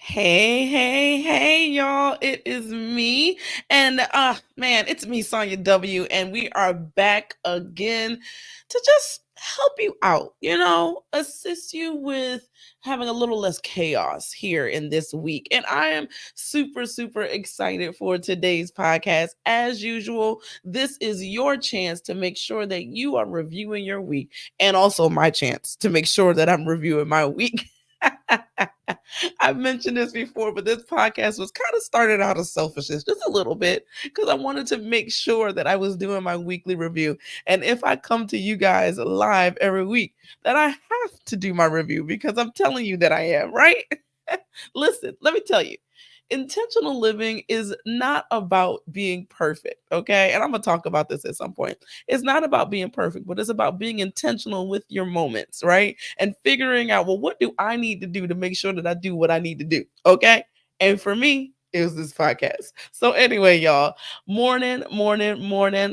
Hey, y'all. It is me. And man, it's me, Sonja W. And we are back again to just help you out, assist you with having a little less chaos here in this week. And I am super, super excited for today's podcast. As usual, this is your chance to make sure that you are reviewing your week, and also my chance to make sure that I'm reviewing my week. I've mentioned this before, but this podcast was kind of started out of selfishness, just a little bit, because I wanted to make sure that I was doing my weekly review. And if I come to you guys live every week, that I have to do my review because I'm telling you that I am, right? Listen, let me tell you. Intentional living is not about being perfect, okay? And I'm going to talk about this at some point. It's not about being perfect, but it's about being intentional with your moments, right? And figuring out, well, what do I need to do to make sure that I do what I need to do, okay? And for me, it was this podcast. So anyway, y'all, morning.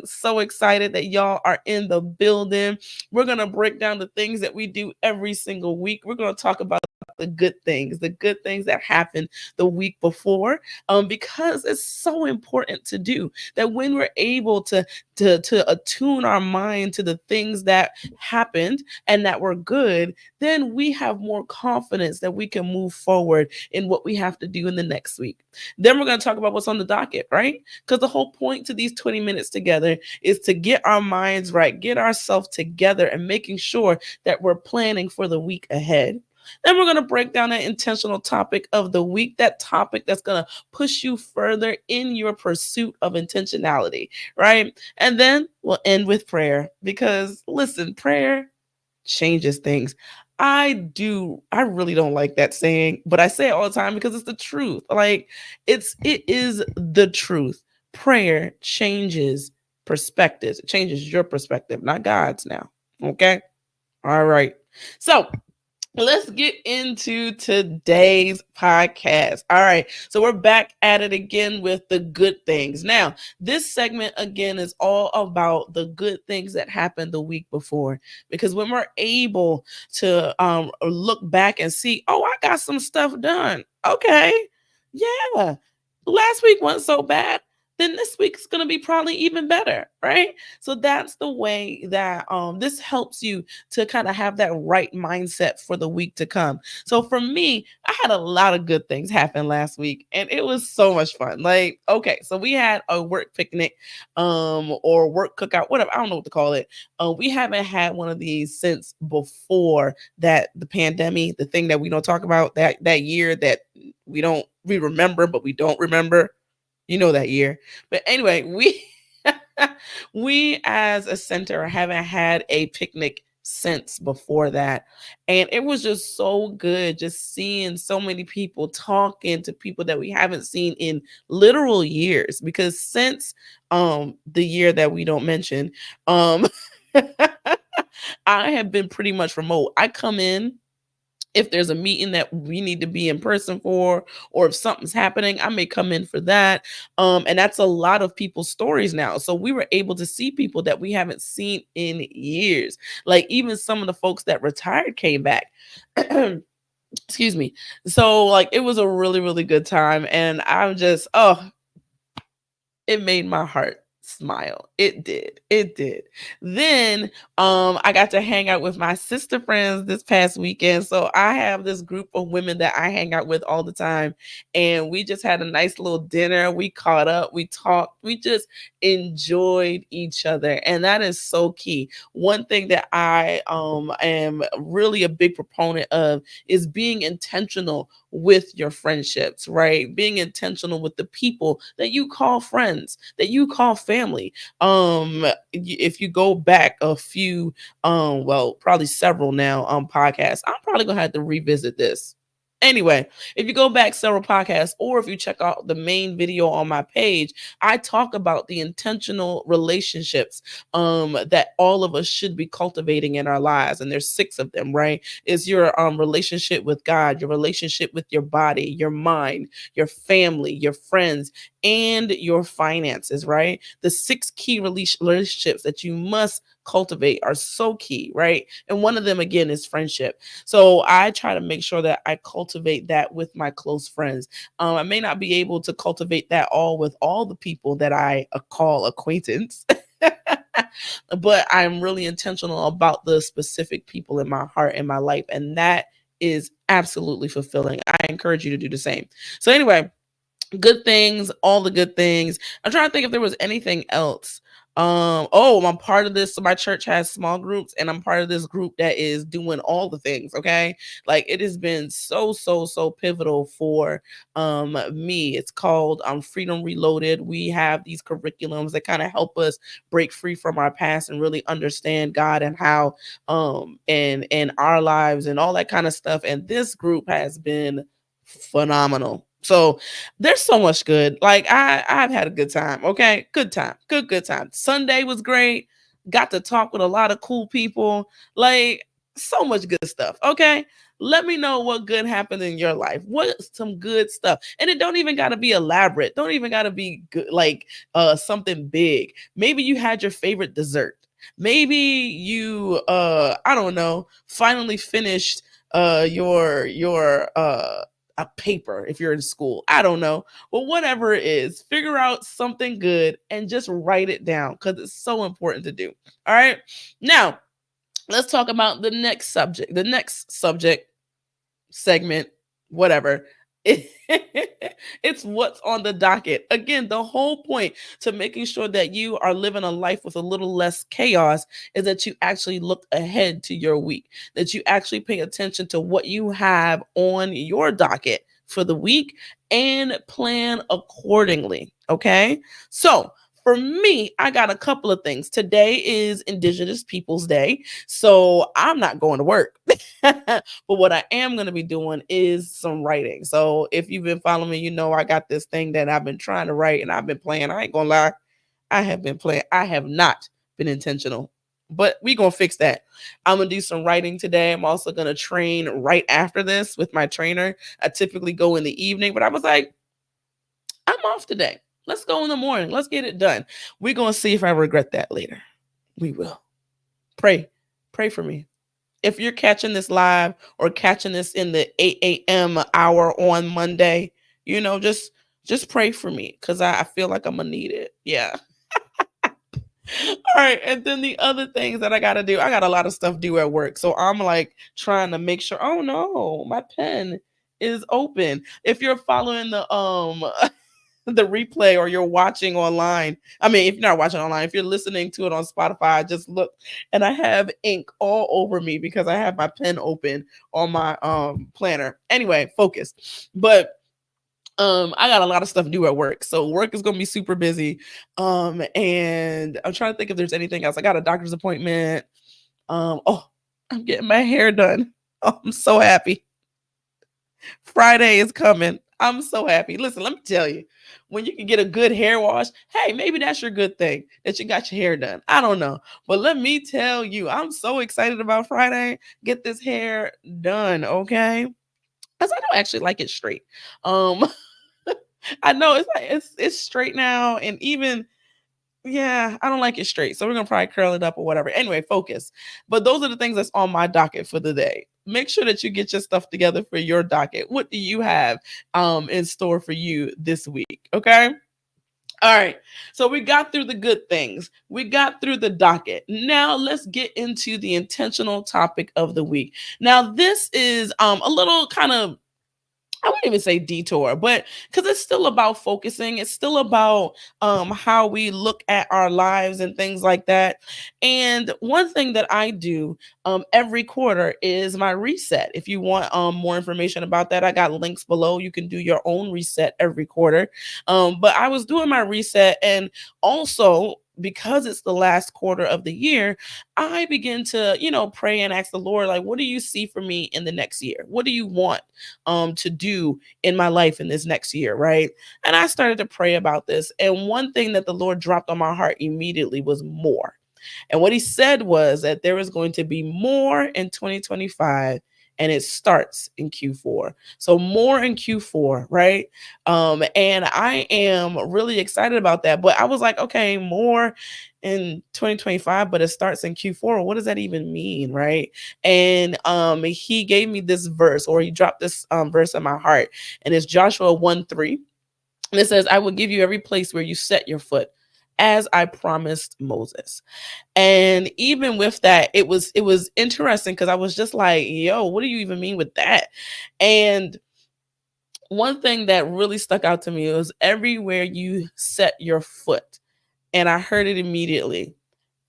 So excited that y'all are in the building. We're going to break down the things that we do every single week. We're going to talk about the good things that happen the week before, because it's so important to do that. When we're able to attune our mind to the things that happened and that were good, then we have more confidence that we can move forward in what we have to do in the next week. Then we're going to talk about what's on the docket, right? Because the whole point to these 20 minutes together is to get our minds right, get ourselves together, and making sure that we're planning for the week ahead. Then we're going to break down that intentional topic of the week, that topic that's going to push you further in your pursuit of intentionality, right? And then we'll end with prayer, because listen, prayer changes things. I really don't like that saying, but I say it all the time because it's the truth. Like, it is the truth. Prayer changes perspectives. It changes your perspective, not God's now. Okay? All right. So let's get into today's podcast. All right. So we're back at it again with the good things. Now, this segment again is all about the good things that happened the week before. Because when we're able to look back and see, oh, I got some stuff done. Okay. Yeah. Last week wasn't so bad. Then this week's going to be probably even better, right? So that's the way that this helps you to kind of have that right mindset for the week to come. So for me, I had a lot of good things happen last week, and it was so much fun. Like, okay, so we had a work picnic or work cookout, whatever, I don't know what to call it. We haven't had one of these since before that the pandemic, the thing that we don't talk about, that year that we remember but we don't remember. That year. But anyway, we as a center haven't had a picnic since before that. And it was just so good just seeing so many people, talking to people that we haven't seen in literal years, because since the year that we don't mention, um I have been pretty much remote. I come in if there's a meeting that we need to be in person for, or if something's happening, I may come in for that. And that's a lot of people's stories now. So we were able to see people that we haven't seen in years. Like, even some of the folks that retired came back. Excuse me. So like, it was a really, really good time. And I'm just, it made my heart smile. It did. It did. Then I got to hang out with my sister friends this past weekend. So I have this group of women that I hang out with all the time, and we just had a nice little dinner. We caught up, we talked, we just enjoyed each other, and that is so key. One thing that I am really a big proponent of is being intentional with your friendships, right? Being intentional with the people that you call friends, that you call family. If you go back a few, well, probably several now podcasts, I'm probably gonna have to revisit this. Anyway, if you go back several podcasts, or if you check out the main video on my page, I talk about the intentional relationships that all of us should be cultivating in our lives. And there's 6 of them, right? Is your relationship with God, your relationship with your body, your mind, your family, your friends, and your finances, right? The 6 key relationships that you must cultivate are so key, right? And one of them, again, is friendship. So I try to make sure that I cultivate that with my close friends. I may not be able to cultivate that all with all the people that I call acquaintance. But I'm really intentional about the specific people in my heart and my life. And that is absolutely fulfilling. I encourage you to do the same. So, anyway, good things, all the good things. I'm trying to think if there was anything else. I'm part of this. So my church has small groups, and I'm part of this group that is doing all the things. Okay. Like, it has been so pivotal for me. It's called Freedom Reloaded. We have these curriculums that kind of help us break free from our past and really understand God and how and our lives and all that kind of stuff. And this group has been phenomenal. So there's so much good. Like, I've had a good time. Okay. Good time. Good time. Sunday was great. Got to talk with a lot of cool people. Like, so much good stuff. Okay. Let me know what good happened in your life. What's some good stuff? And it don't even gotta be elaborate. Don't even gotta be good, like something big. Maybe you had your favorite dessert. Maybe you I don't know, finally finished your a paper if you're in school. I don't know. But whatever it is, figure out something good and just write it down, because it's so important to do. All right. Now, let's talk about the next subject. The next subject, segment, whatever. It's what's on the docket. Again, the whole point to making sure that you are living a life with a little less chaos is that you actually look ahead to your week, that you actually pay attention to what you have on your docket for the week and plan accordingly. Okay. So, for me, I got a couple of things. Today is Indigenous Peoples Day, so I'm not going to work. But what I am going to be doing is some writing. So if you've been following me, you know I got this thing that I've been trying to write, and I've been playing. I ain't going to lie. I have been playing. I have not been intentional. But we going to fix that. I'm going to do some writing today. I'm also going to train right after this with my trainer. I typically go in the evening, but I was like, I'm off today. Let's go in the morning. Let's get it done. We're going to see if I regret that later. We will. Pray. Pray for me. If you're catching this live or catching this in the 8 a.m. hour on Monday, just pray for me, because I feel like I'm going to need it. Yeah. All right. And then the other things that I got to do, I got a lot of stuff due at work. So I'm like trying to make sure, oh no, my pen is open. If you're following the replay or you're watching online. I mean, if you're not watching online, if you're listening to it on Spotify, just look, and I have ink all over me because I have my pen open on my planner. Anyway, focus. But I got a lot of stuff due at work. So work is gonna be super busy. And I'm trying to think if there's anything else. I got a doctor's appointment. I'm getting my hair done. Oh, I'm so happy. Friday is coming. I'm so happy. Listen, let me tell you, when you can get a good hair wash, hey, maybe that's your good thing that you got your hair done. I don't know. But let me tell you, I'm so excited about Friday. Get this hair done, okay? Because I don't actually like it straight. Um, I know it's like it's straight now, and even yeah, I don't like it straight. So we're gonna probably curl it up or whatever. Anyway, focus. But those are the things that's on my docket for the day. Make sure that you get your stuff together for your docket. What do you have in store for you this week? Okay. All right. So we got through the good things. We got through the docket. Now let's get into the intentional topic of the week. Now, this is a little kind of, I wouldn't even say detour, but because it's still about focusing, it's still about how we look at our lives and things like that. And one thing that I do every quarter is my reset. If you want more information about that, I got links below. You can do your own reset every quarter. But I was doing my reset, and also because it's the last quarter of the year, I begin to, pray and ask the Lord, like, what do you see for me in the next year? What do you want to do in my life in this next year, right? And I started to pray about this. And one thing that the Lord dropped on my heart immediately was more. And what he said was that there is going to be more in 2025 and it starts in Q4. So more in Q4, right? And I am really excited about that. But I was like, okay, more in 2025, but it starts in Q4. What does that even mean, right? And he gave me this verse, or he dropped this verse in my heart, and it's Joshua 1:3. And it says, I will give you every place where you set your foot, as I promised Moses. And even with that, it was interesting because I was just like, yo, what do you even mean with that? And one thing that really stuck out to me was everywhere you set your foot. And I heard it immediately.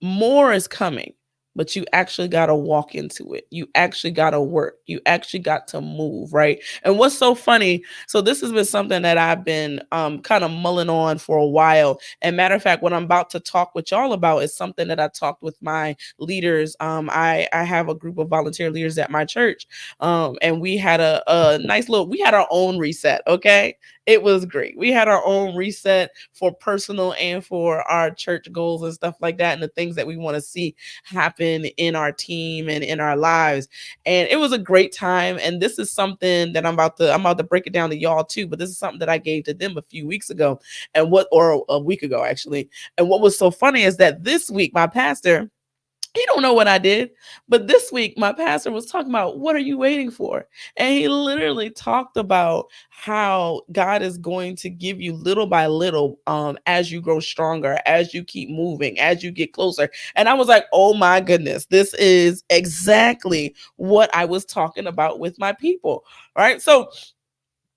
More is coming, but you actually got to walk into it. You actually got to work. You actually got to move, right? And what's so funny, so this has been something that I've been kind of mulling on for a while. And matter of fact, what I'm about to talk with y'all about is something that I talked with my leaders. I have a group of volunteer leaders at my church. And we had a nice little, we had our own reset, okay? It was great. We had our own reset for personal and for our church goals and stuff like that, and the things that we want to see happen in our team and in our lives. And it was a great time. And this is something that I'm about to break it down to y'all too. But this is something that I gave to them a few weeks ago, or a week ago actually. And what was so funny is that this week my pastor, he don't know what I did, but this week my pastor was talking about, what are you waiting for? And he literally talked about how God is going to give you little by little, as you grow stronger, as you keep moving, as you get closer. And I was like, oh my goodness, this is exactly what I was talking about with my people. All right. So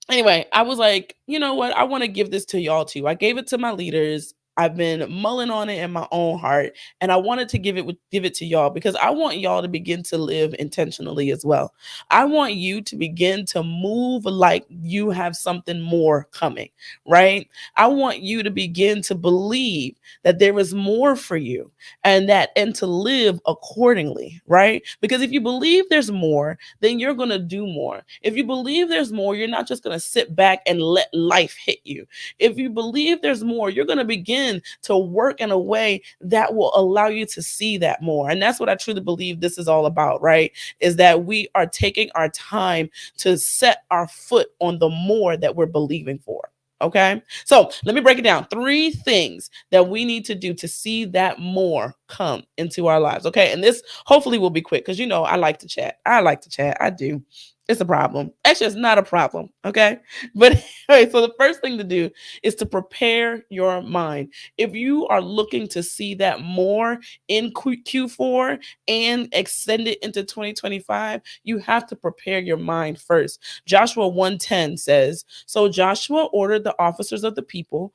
anyway, I was like, you know what? I want to give this to y'all too. I gave it to my leaders. I've been mulling on it in my own heart, and I wanted to give it to y'all because I want y'all to begin to live intentionally as well. I want you to begin to move like you have something more coming, right? I want you to begin to believe that there is more for you, and to live accordingly, right? Because if you believe there's more, then you're going to do more. If you believe there's more, you're not just going to sit back and let life hit you. If you believe there's more, you're going to begin to work in a way that will allow you to see that more. And that's what I truly believe this is all about, right? Is that we are taking our time to set our foot on the more that we're believing for. Okay. So let me break it down. 3 things that we need to do to see that more come into our lives. Okay. And this hopefully will be quick because, I like to chat. I like to chat. I do. It's a problem. Actually, it's not a problem. Okay. But anyway, so the first thing to do is to prepare your mind. If you are looking to see that more in Q4 and extend it into 2025, you have to prepare your mind first. Joshua 1:10 says, so Joshua ordered the officers of the people.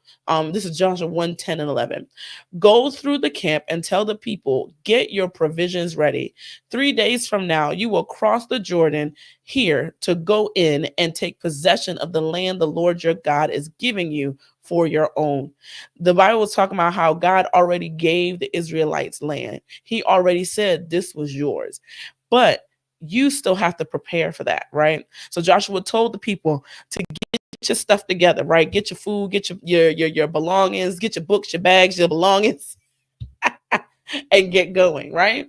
This is Joshua 1:10 and 11. Go through the camp and tell the people, get your provisions ready. 3 days from now, you will cross the Jordan here to go in and take possession of the land the Lord your God is giving you for your own. The Bible was talking about how God already gave the Israelites land. He already said this was yours. But you still have to prepare for that, right? So Joshua told the people to get your stuff together, right? Get your food, get your belongings, get your books, your bags, your belongings, and get going, right?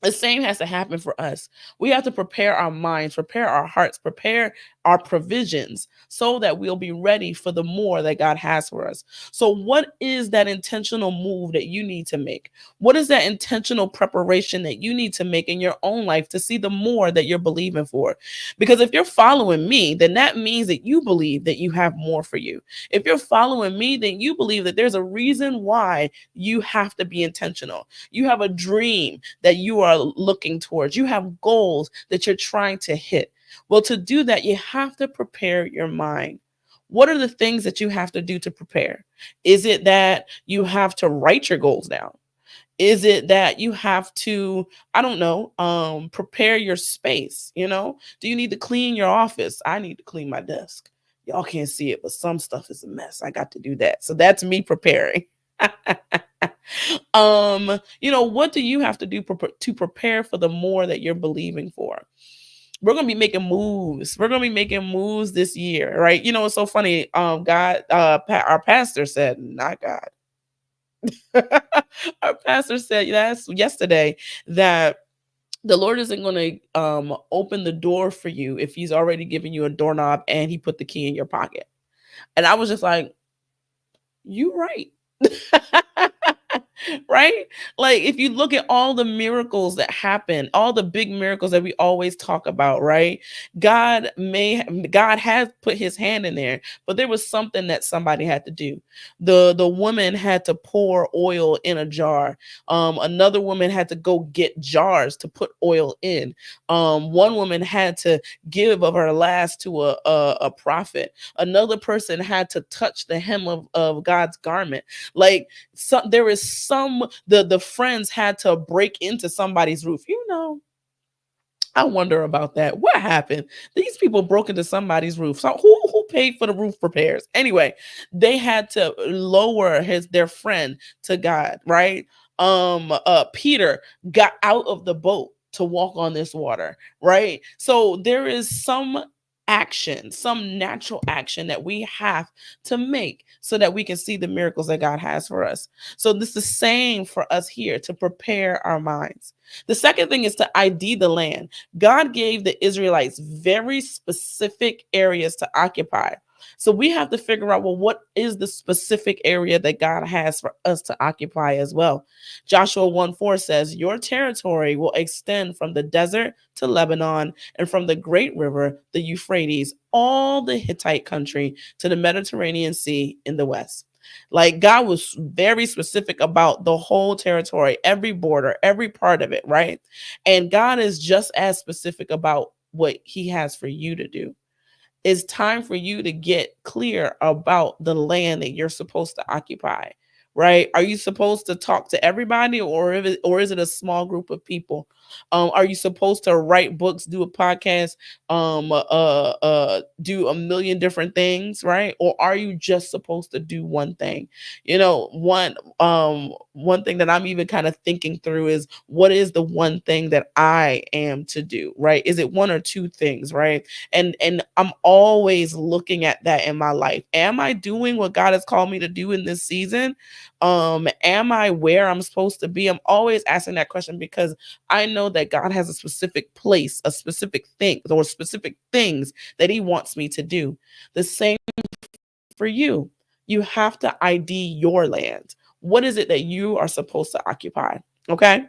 The same has to happen for us. We have to prepare our minds, prepare our hearts, prepare our provisions so that we'll be ready for the more that God has for us. So, what is that intentional move that you need to make? What is that intentional preparation that you need to make in your own life to see the more that you're believing for? Because if you're following me, then that means that you believe that you have more for you. If you're following me, then you believe that there's a reason why you have to be intentional. You have a dream that you are looking towards. You have goals that you're trying to hit. Well, to do that, you have to prepare your mind. What are the things that you have to do to prepare? Is it that you have to write your goals down? Is it that you have to, I don't know, prepare your space? Do you need to clean your office? I need to clean my desk. Y'all can't see it, but some stuff is a mess. I got to do that. So that's me preparing. What do you have to do to prepare for the more that you're believing for? We're gonna be making moves. We're gonna be making moves this year, right? It's so funny. God, our pastor said, not God. Our pastor said yesterday that The Lord isn't going to open the door for you if he's already given you a doorknob and he put the key in your pocket. And I was just like, you right. Right? Like if you look at all the miracles that happen, all the big miracles that we always talk about, right? God has put his hand in there, but there was something that somebody had to do. The woman had to pour oil in a jar. Another woman had to go get jars to put oil in. One woman had to give of her last to a prophet. Another person had to touch the hem of God's garment. Like there is some the friends had to break into somebody's roof. I wonder about that. What happened? These people broke into somebody's roof. So who paid for the roof repairs? Anyway, they had to lower their friend to God, right? Peter got out of the boat to walk on this water, right? So there is some action, some natural action that we have to make so that we can see the miracles that God has for us. So this is the same for us here to prepare our minds. The second thing is to ID the land. God gave the Israelites very specific areas to occupy. So we have to figure out, well, what is the specific area that God has for us to occupy as well? Joshua 1:4 says, your territory will extend from the desert to Lebanon and from the great river, the Euphrates, all the Hittite country to the Mediterranean Sea in the west. Like God was very specific about the whole territory, every border, every part of it, right? And God is just as specific about what he has for you to do. It's time for you to get clear about the land that you're supposed to occupy, right? Are you supposed to talk to everybody, or is it a small group of people? Are you supposed to write books, do a podcast, do a million different things, right? Or are you just supposed to do one thing? One thing that I'm even kind of thinking through is, what is the one thing that I am to do, right? Is it one or two things, right? And I'm always looking at that in my life. Am I doing what God has called me to do in this season? Am I where I'm supposed to be? I'm always asking that question because I know that God has a specific place, a specific thing, or specific things that he wants me to do. The same for you. You have to ID your land. What is it that you are supposed to occupy? Okay.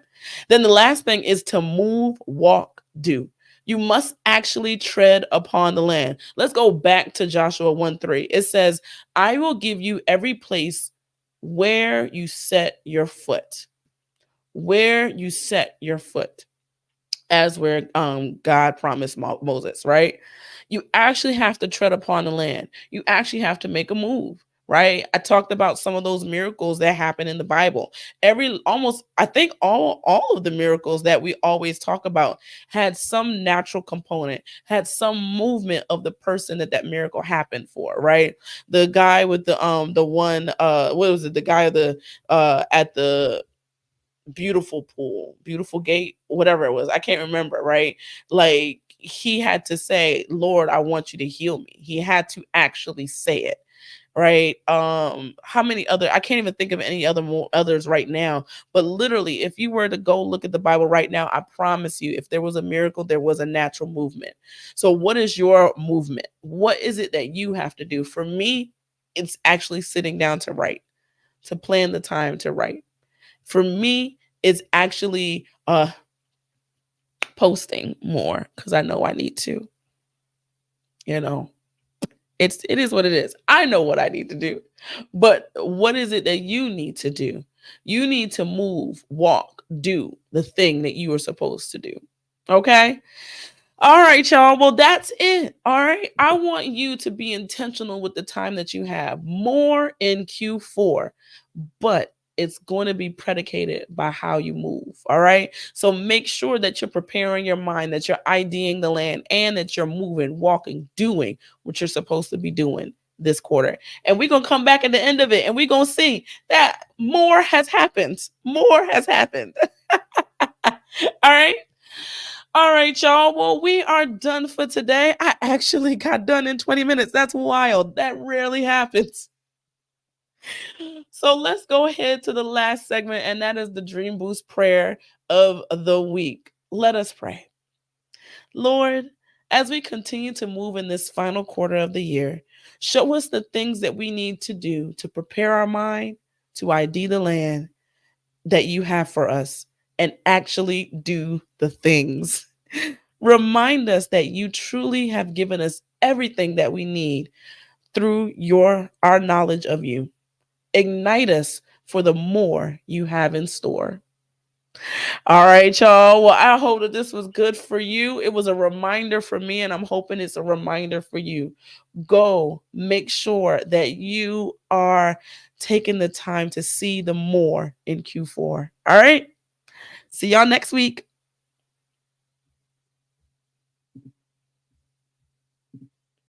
Then the last thing is to move, walk, do. You must actually tread upon the land. Let's go back to Joshua 1:3. It says, I will give you every place where you set your foot. Where you set your foot, as where God promised Moses, right? You actually have to tread upon the land. You actually have to make a move, right? I talked about some of those miracles that happen in the Bible. I think all of the miracles that we always talk about had some natural component, had some movement of the person that miracle happened for, right? The guy with the one what was it? The guy of the at the beautiful pool, beautiful gate, whatever it was. I can't remember, right? Like he had to say, Lord, I want you to heal me. He had to actually say it, right? How many other, I can't even think of any others right now, but literally, if you were to go look at the Bible right now, I promise you, if there was a miracle, there was a natural movement. So what is your movement? What is it that you have to do? For me, it's actually sitting down to write, to plan the time to write. For me, it's actually posting more because I know I need to. You know, it is what it is. I know what I need to do. But what is it that you need to do? You need to move, walk, do the thing that you are supposed to do. Okay? All right, y'all. Well, that's it. All right. I want you to be intentional with the time that you have. More in Q4, but it's going to be predicated by how you move. All right. So make sure that you're preparing your mind, that you're IDing the land, and that you're moving, walking, doing what you're supposed to be doing this quarter. And we're going to come back at the end of it and we're going to see that more has happened. More has happened. All right. All right, y'all. Well, we are done for today. I actually got done in 20 minutes. That's wild. That rarely happens. So let's go ahead to the last segment, and that is the Dreamboost Prayer of the week. Let us pray. Lord, as we continue to move in this final quarter of the year, show us the things that we need to do to prepare our mind to ID the land that you have for us and actually do the things. Remind us that you truly have given us everything that we need through our knowledge of you. Ignite us for the more you have in store. All right, y'all. Well, I hope that this was good for you. It was a reminder for me, and I'm hoping it's a reminder for you. Go make sure that you are taking the time to see the more in Q4. All right. See y'all next week.